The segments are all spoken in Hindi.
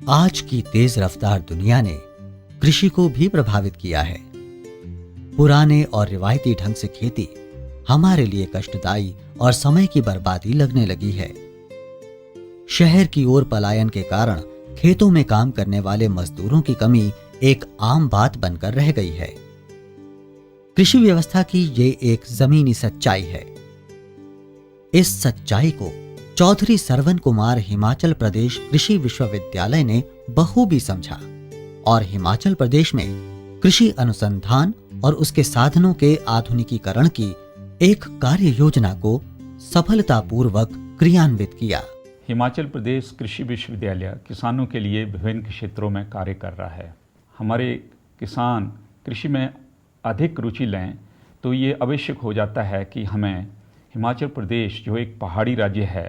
आज की तेज रफ्तार दुनिया ने कृषि को भी प्रभावित किया है। पुराने और रिवायती ढंग से खेती हमारे लिए कष्टदायी और समय की बर्बादी लगने लगी है। शहर की ओर पलायन के कारण खेतों में काम करने वाले मजदूरों की कमी एक आम बात बनकर रह गई है। कृषि व्यवस्था की ये एक जमीनी सच्चाई है। इस सच्चाई को चौधरी सरवन कुमार हिमाचल प्रदेश कृषि विश्वविद्यालय ने बखूबी समझा और हिमाचल प्रदेश में कृषि अनुसंधान और उसके साधनों के आधुनिकीकरण की एक कार्य योजना को सफलतापूर्वक क्रियान्वित किया। हिमाचल प्रदेश कृषि विश्वविद्यालय किसानों के लिए विभिन्न क्षेत्रों में कार्य कर रहा है। हमारे किसान कृषि में अधिक रुचि लें तो ये आवश्यक हो जाता है कि हमें हिमाचल प्रदेश जो एक पहाड़ी राज्य है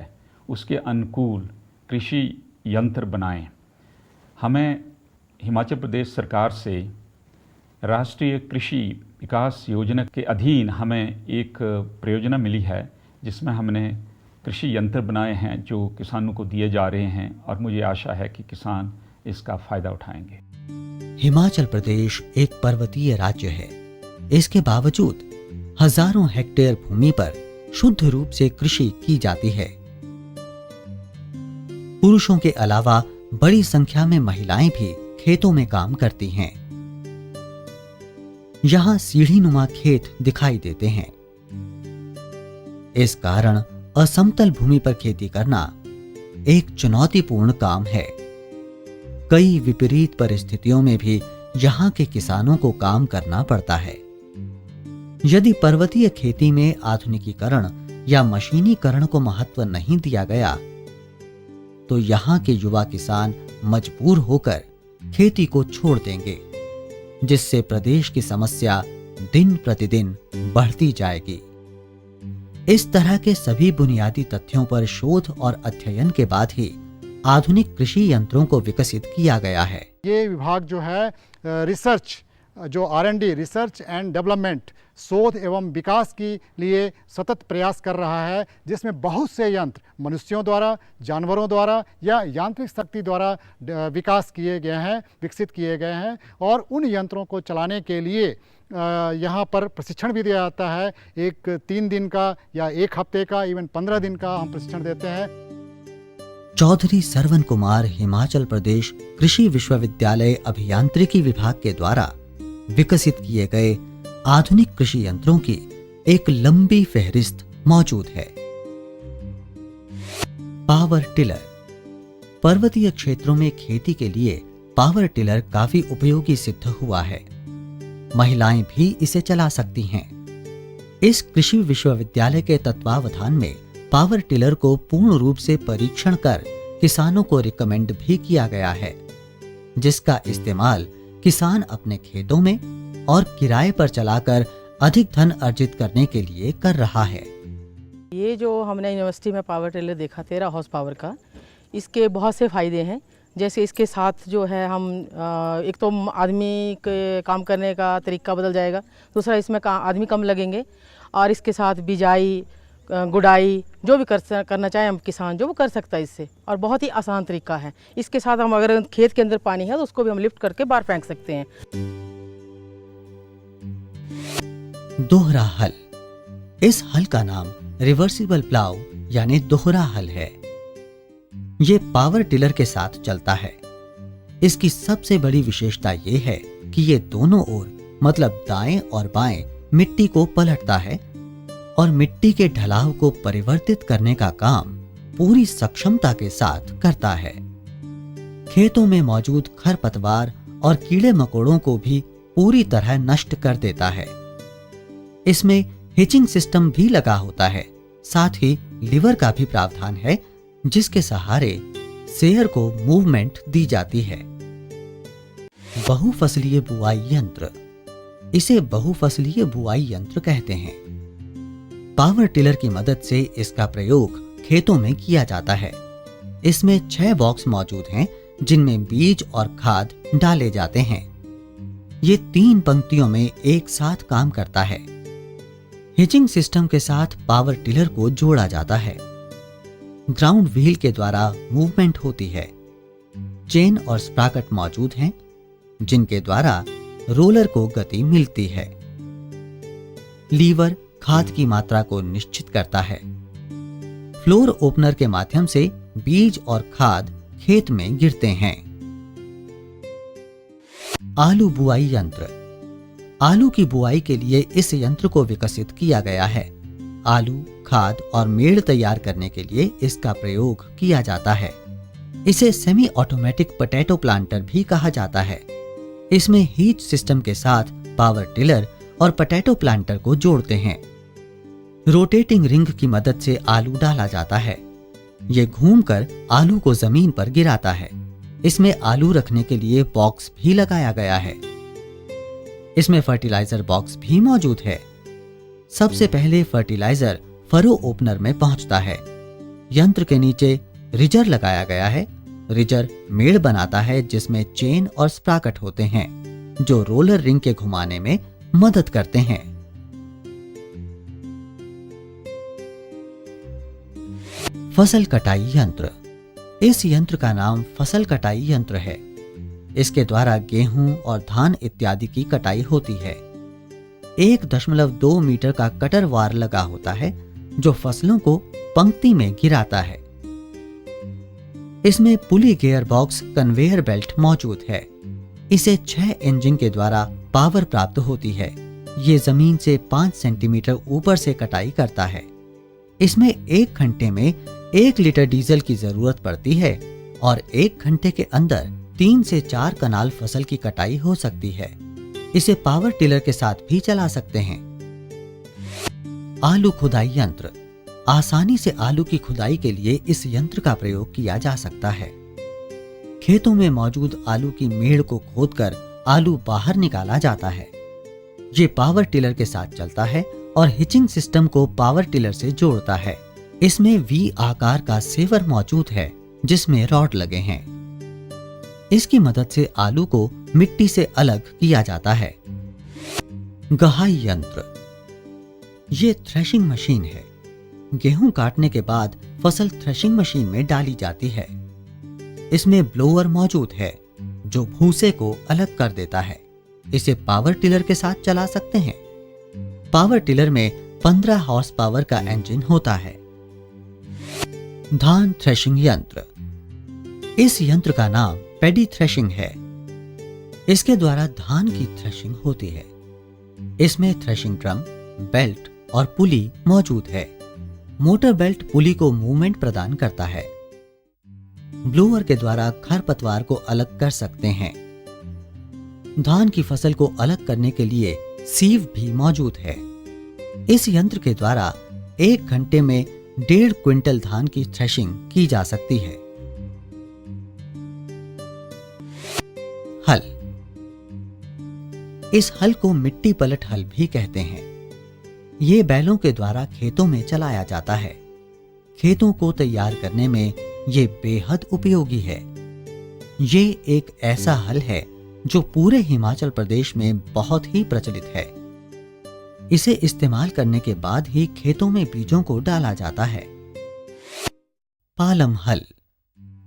उसके अनुकूल कृषि यंत्र बनाएं। हमें हिमाचल प्रदेश सरकार से राष्ट्रीय कृषि विकास योजना के अधीन हमें एक परियोजना मिली है जिसमें हमने कृषि यंत्र बनाए हैं जो किसानों को दिए जा रहे हैं और मुझे आशा है कि किसान इसका फायदा उठाएंगे। हिमाचल प्रदेश एक पर्वतीय राज्य है। इसके बावजूद हजारों हेक्टेयर भूमि पर शुद्ध रूप से कृषि की जाती है। पुरुषों के अलावा बड़ी संख्या में महिलाएं भी खेतों में काम करती हैं। यहां सीढ़ीनुमा खेत दिखाई देते हैं। इस कारण असमतल भूमि पर खेती करना एक चुनौतीपूर्ण काम है। कई विपरीत परिस्थितियों में भी यहां के किसानों को काम करना पड़ता है। यदि पर्वतीय खेती में आधुनिकीकरण या मशीनीकरण को महत्व नहीं दिया गया तो यहां के युवा किसान मजबूर होकर खेती को छोड़ देंगे, जिससे प्रदेश की समस्या दिन प्रतिदिन बढ़ती जाएगी। इस तरह के सभी बुनियादी तथ्यों पर शोध और अध्ययन के बाद ही आधुनिक कृषि यंत्रों को विकसित किया गया है। ये विभाग जो है रिसर्च जो R&D रिसर्च एंड डेवलपमेंट शोध एवं विकास के लिए सतत प्रयास कर रहा है, जिसमें बहुत से यंत्र मनुष्यों द्वारा, जानवरों द्वारा या यांत्रिक शक्ति द्वारा विकास किए गए हैं, विकसित किए गए हैं और उन यंत्रों को चलाने के लिए यहाँ पर प्रशिक्षण भी दिया जाता है। एक 3 दिन का या 1 हफ्ते का, इवन 15 दिन का हम प्रशिक्षण देते हैं। चौधरी सरवन कुमार हिमाचल प्रदेश कृषि विश्वविद्यालय अभियांत्रिकी विभाग के द्वारा विकसित किए गए आधुनिक कृषि यंत्रों की एक लंबी फहरिस्त मौजूद है। Power tiller. पर्वतीय क्षेत्रों में खेती के लिए पावर टिलर काफी उपयोगी सिद्ध हुआ है। महिलाएं भी इसे चला सकती हैं। इस कृषि विश्वविद्यालय के तत्वावधान में पावर टिलर को पूर्ण रूप से परीक्षण कर किसानों को रिकमेंड भी किया गया है, जिसका इस्तेमाल किसान अपने खेतों में और किराए पर चलाकर अधिक धन अर्जित करने के लिए कर रहा है। ये जो हमने यूनिवर्सिटी में पावर टिलर देखा 13 हॉर्स पावर का, इसके बहुत से फायदे हैं। जैसे इसके साथ जो है हम एक तो आदमी के काम करने का तरीका बदल जाएगा, दूसरा इसमें आदमी कम लगेंगे और इसके साथ बिजाई, गुड़ाई जो भी करना चाहे हम किसान जो वो कर सकता है इससे, और बहुत ही आसान तरीका है। इसके साथ हम अगर खेत के अंदर पानी है तो उसको भी हम लिफ्ट करके बाहर फेंक सकते हैं। दोहरा हल। इस हल का नाम रिवर्सिबल प्लाउ यानी दोहरा हल है। ये पावर टिलर के साथ चलता है। इसकी सबसे बड़ी विशेषता ये है कि ये दोनों ओर मतलब दाएं और बाएं मिट्टी को पलटता है और मिट्टी के ढलाव को परिवर्तित करने का काम पूरी सक्षमता के साथ करता है। खेतों में मौजूद खरपतवार और कीड़े मकोड़ों को भी पूरी तरह नष्ट कर देता है। इसमें हिचिंग सिस्टम भी लगा होता है। साथ ही लीवर का भी प्रावधान है, जिसके सहारे सेयर को मूवमेंट दी जाती है। बहुफसलीय बुआई यंत्र। इसे बहुफसलीय बुआई यंत्र कहते हैं। पावर टिलर की मदद से इसका प्रयोग खेतों में किया जाता है। इसमें 6 बॉक्स मौजूद हैं, जिनमें बीज और खाद डाले जाते हैं। ये 3 पंक्तियों में एक साथ काम करता है। हिचिंग सिस्टम के साथ पावर टिलर को जोड़ा जाता है। ग्राउंड व्हील के द्वारा मूवमेंट होती है। चेन और स्प्रॉकेट मौजूद हैं, जिनके द्वारा रोलर को गति मिलती है। लीवर खाद की मात्रा को निश्चित करता है। फ्लोर ओपनर के माध्यम से बीज और खाद खेत में गिरते हैं। आलू बुआई यंत्र। आलू की बुआई के लिए इस यंत्र को विकसित किया गया है। आलू, खाद और मेड़ तैयार करने के लिए इसका प्रयोग किया जाता है। इसे सेमी ऑटोमेटिक पोटैटो प्लांटर भी कहा जाता है। इसमें हीच सिस्टम के साथ पावर टिलर और पोटैटो प्लांटर को जोड़ते हैं। रोटेटिंग रिंग की मदद से आलू डाला जाता है। ये घूमकर आलू को जमीन पर गिराता है। इसमें आलू रखने के लिए बॉक्स भी लगाया गया है। इसमें फर्टिलाइजर बॉक्स भी मौजूद है। सबसे पहले फर्टिलाइजर फरो ओपनर में पहुंचता है। यंत्र के नीचे रिजर लगाया गया है। रिजर मेड़ बनाता है जिसमें चेन और स्प्रॉकेट होते हैं, जो रोलर रिंग के घुमाने में मदद करते हैं। फसल कटाई यंत्र। इस यंत्र का नाम फसल कटाई यंत्र है। इसके द्वारा गेहूं और धान इत्यादि की कटाई होती है। 1.2 मीटर का कटर वार लगा होता है, जो फसलों को पंक्ति में गिराता है। इसमें पुली गियर बॉक्स कन्वेयर बेल्ट मौजूद है। इसे 6 इंजन के द्वारा पावर प्राप्त होती है। ये जमीन से 5 सेंटीमीटर ऊपर से कटाई करता है। इसमें 1 घंटे में 1 लीटर डीजल की जरूरत पड़ती है और 1 घंटे के अंदर 3 से 4 कनाल फसल की कटाई हो सकती है। इसे पावर टिलर के साथ भी चला सकते हैं। आलू खुदाई यंत्र। आसानी से आलू की खुदाई के लिए इस यंत्र का प्रयोग किया जा सकता है। खेतों में मौजूद आलू की मेड़ को खोदकर आलू बाहर निकाला जाता है। ये पावर टिलर के साथ चलता है और हिचिंग सिस्टम को पावर टिलर से जोड़ता है। इसमें वी आकार का सेवर मौजूद है, जिसमें रॉड लगे हैं। इसकी मदद से आलू को मिट्टी से अलग किया जाता है। गहाई यंत्र। ये थ्रेशिंग मशीन है। गेहूं काटने के बाद फसल थ्रेशिंग मशीन में डाली जाती है। इसमें ब्लोअर मौजूद है, जो भूसे को अलग कर देता है। इसे पावर टिलर के साथ चला सकते हैं। पावर टिलर में 15 हॉर्स पावर का इंजन होता है। धान थ्रेशिंग यंत्र। इस यंत्र का नाम पैडी थ्रेशिंग है। इसके द्वारा धान की थ्रेशिंग होती है। इसमें थ्रेशिंग ड्रम, बेल्ट और पुली मौजूद है। मोटर बेल्ट पुली को मूवमेंट प्रदान करता है। ब्लोअर के द्वारा खरपतवार को अलग कर सकते हैं। धान की फसल को अलग करने के लिए सीव भी मौजूद है। इस यंत्र के द्वारा 1 घंटे में 1.5 क्विंटल धान की थ्रेशिंग की जा सकती है। हल। इस हल को मिट्टी पलट हल भी कहते हैं। ये बैलों के द्वारा खेतों में चलाया जाता है। खेतों को तैयार करने में ये बेहद उपयोगी है। ये एक ऐसा हल है जो पूरे हिमाचल प्रदेश में बहुत ही प्रचलित है। इसे इस्तेमाल करने के बाद ही खेतों में बीजों को डाला जाता है। पालम हल।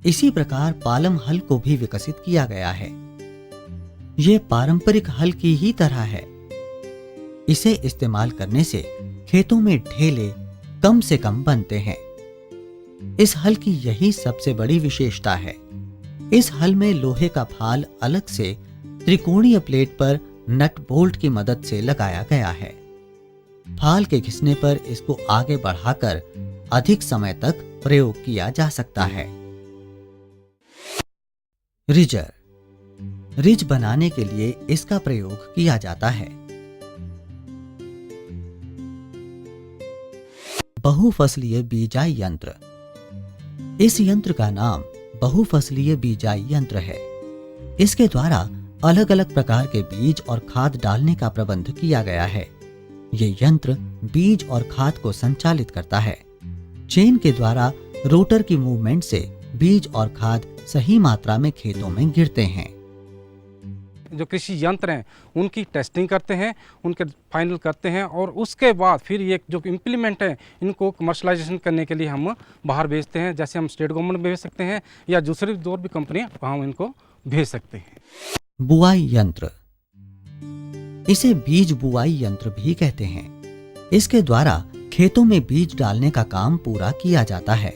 इसी प्रकार पालम हल को भी विकसित किया गया है। यह पारंपरिक हल की ही तरह है। इसे इस्तेमाल करने से खेतों में ढेले कम से कम बनते हैं। इस हल की यही सबसे बड़ी विशेषता है। इस हल में लोहे का फाल अलग से त्रिकोणीय प्लेट पर नट बोल्ट की मदद से लगाया गया है। फाल के घिसने पर इसको आगे बढ़ाकर अधिक समय तक प्रयोग किया जा सकता है। रिजर। रिज बनाने के लिए इसका प्रयोग किया जाता है। बहुफसलीय बीजाई यंत्र। इस यंत्र का नाम बहुफसलीय बीजाई यंत्र है। इसके द्वारा अलग अलग प्रकार के बीज और खाद डालने का प्रबंध किया गया है। ये यंत्र बीज और खाद को संचालित करता है। चेन के द्वारा रोटर की मूवमेंट से बीज और खाद सही मात्रा में खेतों में गिरते हैं। जो कृषि यंत्र हैं उनकी टेस्टिंग करते हैं, उनके फाइनल करते हैं और उसके बाद फिर ये जो इम्प्लीमेंट है इनको कमर्शलाइजेशन करने के लिए हम बाहर भेजते हैं। जैसे हम स्टेट गवर्नमेंट में भेज सकते हैं या दूसरी और भी कंपनियां वहाँ हम इनको भेज सकते हैं। बुआई यंत्र, इसे बीज बुआई यंत्र भी कहते हैं। इसके द्वारा खेतों में बीज डालने का काम पूरा किया जाता है।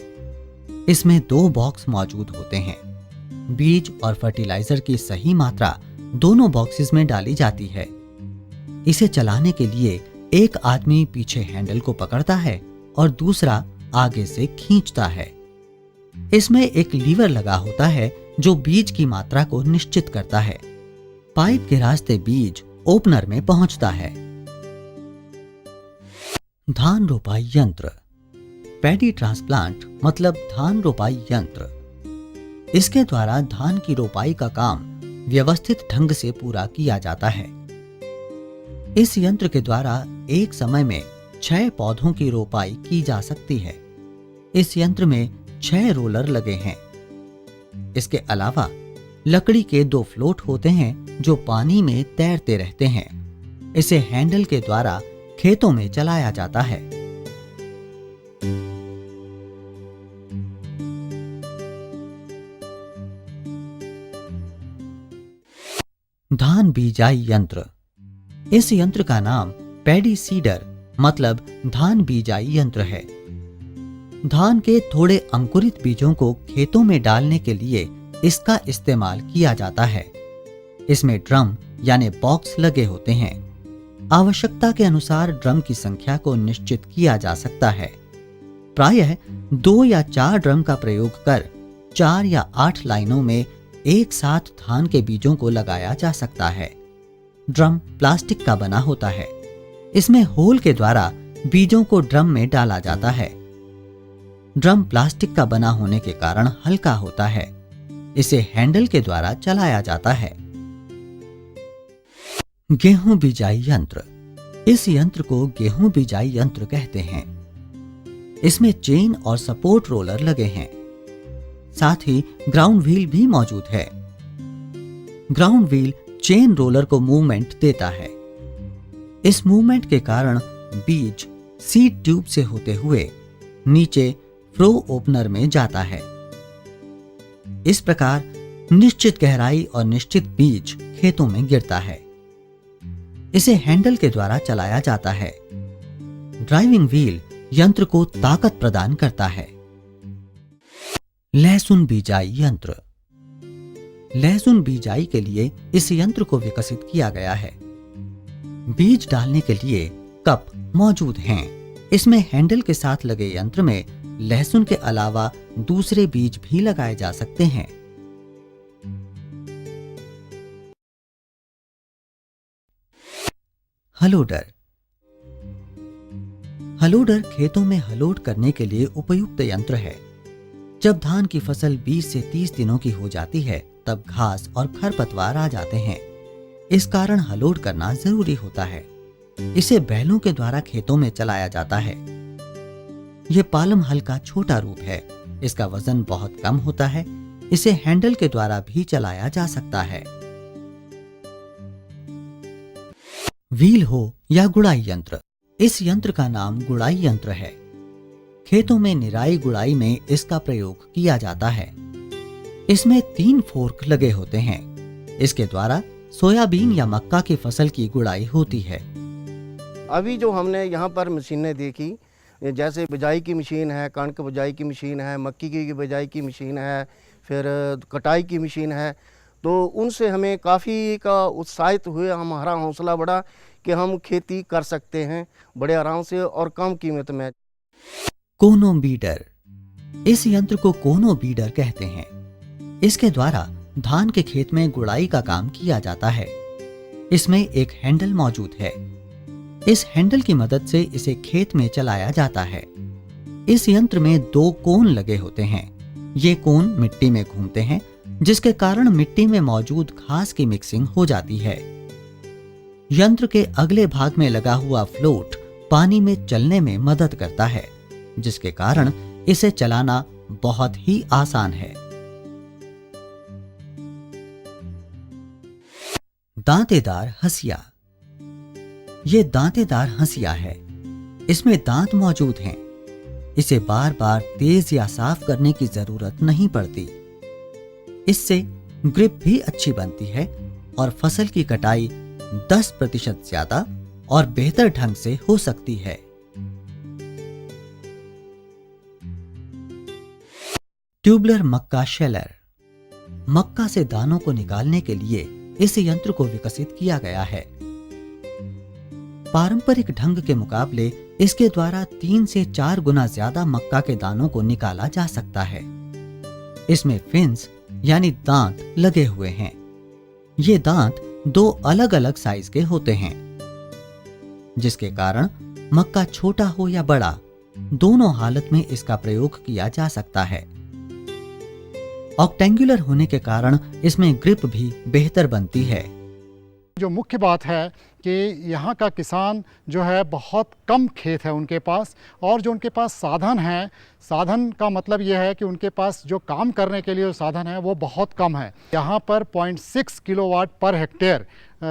इसमें 2 बॉक्स मौजूद होते हैं। बीज और फर्टिलाइजर की सही मात्रा दोनों बॉक्सेस में डाली जाती है। इसे चलाने के लिए एक आदमी पीछे हैंडल को पकड़ता है और दूसरा आगे से खींचता है। इसमें एक लीवर लगा होता है जो बीज की मात्रा को निश्चित करता है। पाइप के रास्ते बीज ओपनर में पहुंचता है। धान रोपाई यंत्र, पैडी ट्रांसप्लांट मतलब धान रोपाई यंत्र। इसके द्वारा धान की रोपाई का काम व्यवस्थित ढंग से पूरा किया जाता है। इस यंत्र के द्वारा एक समय में 6 पौधों की रोपाई की जा सकती है। इस यंत्र में 6 रोलर लगे हैं। इसके अलावा लकड़ी के 2 फ्लोट होते हैं जो पानी में तैरते रहते हैं। इसे हैंडल के द्वारा खेतों में चलाया जाता है। धान बीजाई यंत्र, इस यंत्र का नाम पैडी सीडर मतलब धान बीजाई यंत्र है। धान के थोड़े अंकुरित बीजों को खेतों में डालने के लिए इसका इस्तेमाल किया जाता है। इसमें ड्रम यानी बॉक्स लगे होते हैं। आवश्यकता के अनुसार ड्रम की संख्या को निश्चित किया जा सकता है। प्रायः 2 या 4 ड्रम का प्रयोग कर 4 या 8 लाइनों में एक साथ धान के बीजों को लगाया जा सकता है। ड्रम प्लास्टिक का बना होता है। इसमें होल के द्वारा बीजों को ड्रम में डाला जाता है। ड्रम प्लास्टिक का बना होने के कारण हल्का होता है। इसे हैंडल के द्वारा चलाया जाता है। गेहूं बिजाई यंत्र, इस यंत्र को गेहूं बिजाई यंत्र कहते हैं। इसमें चेन और सपोर्ट रोलर लगे हैं। साथ ही ग्राउंड व्हील भी मौजूद है। ग्राउंड व्हील चेन रोलर को मूवमेंट देता है। इस मूवमेंट के कारण बीज सीड ट्यूब से होते हुए नीचे फ्रो ओपनर में जाता है। इस प्रकार निश्चित गहराई और निश्चित बीज खेतों में गिरता है। इसे हैंडल के द्वारा चलाया जाता है। ड्राइविंग व्हील यंत्र को ताकत प्रदान करता है। लहसुन बीजाई यंत्र, लहसुन बीजाई के लिए इस यंत्र को विकसित किया गया है। बीज डालने के लिए कप मौजूद हैं। इसमें हैंडल के साथ लगे यंत्र में लहसुन के अलावा दूसरे बीज भी लगाए जा सकते हैं। हलोडर, हलोडर खेतों में हलोड करने के लिए उपयुक्त यंत्र है। जब धान की फसल 20 से 30 दिनों की हो जाती है तब घास और खरपतवार आ जाते हैं। इस कारण हलोड करना जरूरी होता है। इसे बैलों के द्वारा खेतों में चलाया जाता है। यह पालम हल का छोटा रूप है। इसका वजन बहुत कम होता है। इसे हैंडल के द्वारा भी चलाया जा सकता है। व्हील हो या गुड़ाई यंत्र, इस यंत्र का नाम गुड़ाई यंत्र है। खेतों में निराई गुड़ाई में इसका प्रयोग किया जाता है। इसमें 3 फोर्क लगे होते हैं। इसके द्वारा सोयाबीन या मक्का की फसल की गुड़ाई होती है। अभी जो हमने यहाँ पर मशीनें देखी, जैसे बिजाई की मशीन है, कणक बिजाई की मशीन है, मक्की की बिजाई की मशीन है, फिर कटाई की मशीन है, तो उनसे हमें काफ़ी का उत्साहित हुए। हमारा हौसला बढ़ा कि हम खेती कर सकते हैं बड़े आराम से और कम कीमत में। कोनो बीडर, इस यंत्र को कोनो बीडर कहते हैं। इसके द्वारा धान के खेत में गुड़ाई का काम किया जाता है। इसमें एक हैंडल मौजूद है। इस हैंडल की मदद से इसे खेत में चलाया जाता है। इस यंत्र में 2 कोन लगे होते हैं। ये कोन मिट्टी में घूमते हैं, जिसके कारण मिट्टी में मौजूद घास की मिक्सिंग हो जाती है। यंत्र के अगले भाग में लगा हुआ फ्लोट पानी में चलने में मदद करता है, जिसके कारण इसे चलाना बहुत ही आसान है। दांतेदार हंसिया। ये दांतेदार हंसिया है। इसमें दांत मौजूद हैं। इसे बार बार तेज या साफ करने की जरूरत नहीं पड़ती। इससे ग्रिप भी अच्छी बनती है और फसल की कटाई 10% ज्यादा और बेहतर ढंग से हो सकती है। ट्यूबलर मक्का शेलर। मक्का से दानों को निकालने के लिए इस यंत्र को विकसित किया गया है। पारंपरिक ढंग के मुकाबले इसके द्वारा 3 से 4 गुना ज्यादा मक्का के दानों को निकाला जा सकता है। इसमें फिन्स यानी दांत लगे हुए हैं। ये दांत 2 अलग अलग साइज के होते हैं, जिसके कारण मक्का छोटा हो या बड़ा, दोनों हालत में इसका प्रयोग किया जा सकता है। ऑक्टेंगुलर होने के कारण इसमें ग्रिप भी बेहतर बनती है। जो मुख्य बात है कि यहाँ का किसान जो है बहुत कम खेत है उनके पास, और जो उनके पास साधन हैं, साधन का मतलब ये है कि उनके पास जो काम करने के लिए जो साधन है वो बहुत कम है। यहाँ पर 0.6 किलोवाट पर हेक्टेयर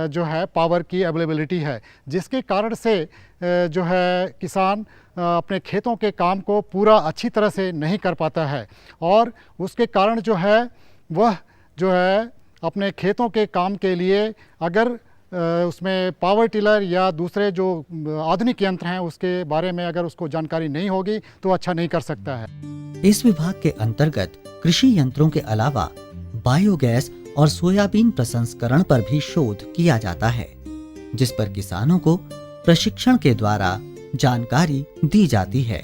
जो है पावर की अवेलेबिलिटी है, जिसके कारण से जो है किसान अपने खेतों के काम को पूरा अच्छी तरह से नहीं कर पाता है, और उसके कारण जो है वह जो है अपने खेतों के काम के लिए अगर उसमें पावर टिलर या दूसरे जो आधुनिक यंत्र हैं उसके बारे में अगर उसको जानकारी नहीं होगी तो अच्छा नहीं कर सकता है। इस विभाग के अंतर्गत कृषि यंत्रों के अलावा बायोगैस और सोयाबीन प्रसंस्करण पर भी शोध किया जाता है, जिस पर किसानों को प्रशिक्षण के द्वारा जानकारी दी जाती है।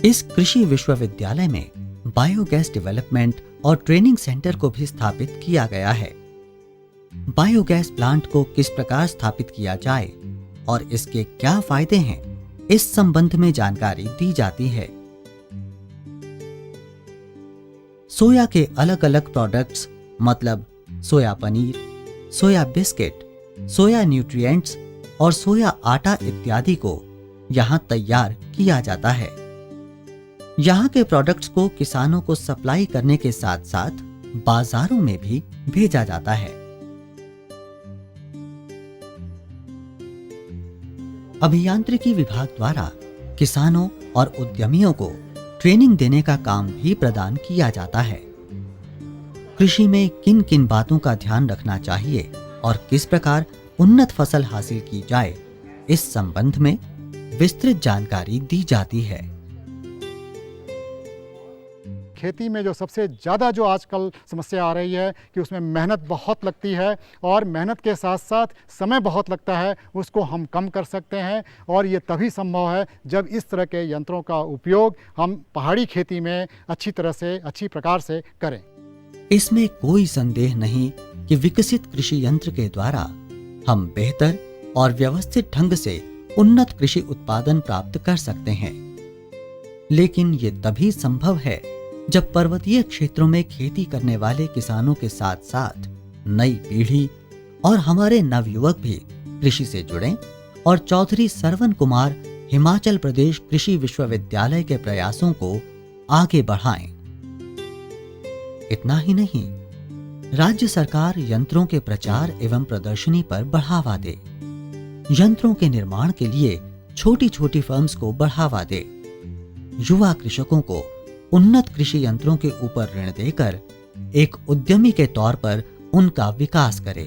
इस कृषि विश्वविद्यालय में बायोगैस डेवलपमेंट और ट्रेनिंग सेंटर को भी स्थापित किया गया है। बायोगैस प्लांट को किस प्रकार स्थापित किया जाए और इसके क्या फायदे हैं, इस संबंध में जानकारी दी जाती है। सोया के अलग अलग प्रोडक्ट्स मतलब सोया पनीर, सोया बिस्किट, सोया न्यूट्रिएंट्स और सोया आटा इत्यादि को यहाँ तैयार किया जाता है। यहाँ के प्रोडक्ट्स को किसानों को सप्लाई करने के साथ साथ बाजारों में भी भेजा जाता है। अभियांत्रिकी विभाग द्वारा किसानों और उद्यमियों को ट्रेनिंग देने का काम भी प्रदान किया जाता है। कृषि में किन किन बातों का ध्यान रखना चाहिए और किस प्रकार उन्नत फसल हासिल की जाए, इस संबंध में विस्तृत जानकारी दी जाती है। खेती में जो सबसे ज़्यादा जो आजकल समस्या आ रही है कि उसमें मेहनत बहुत लगती है, और मेहनत के साथ साथ समय बहुत लगता है, उसको हम कम कर सकते हैं। और ये तभी संभव है जब इस तरह के यंत्रों का उपयोग हम पहाड़ी खेती में अच्छी तरह से, अच्छी प्रकार से करें। इसमें कोई संदेह नहीं कि विकसित कृषि यंत्र के द्वारा हम बेहतर और व्यवस्थित ढंग से उन्नत कृषि उत्पादन प्राप्त कर सकते हैं, लेकिन ये तभी संभव है जब पर्वतीय क्षेत्रों में खेती करने वाले किसानों के साथ साथ नई पीढ़ी और हमारे नवयुवक भी कृषि से जुड़ें और चौधरी सरवन कुमार हिमाचल प्रदेश कृषि विश्वविद्यालय के प्रयासों को आगे बढ़ाएं। इतना ही नहीं, राज्य सरकार यंत्रों के प्रचार एवं प्रदर्शनी पर बढ़ावा दे, यंत्रों के निर्माण के लिए छोटी छोटी फर्म्स को बढ़ावा दे, युवा कृषकों को उन्नत कृषि यंत्रों के ऊपर ऋण देकर एक उद्यमी के तौर पर उनका विकास करे।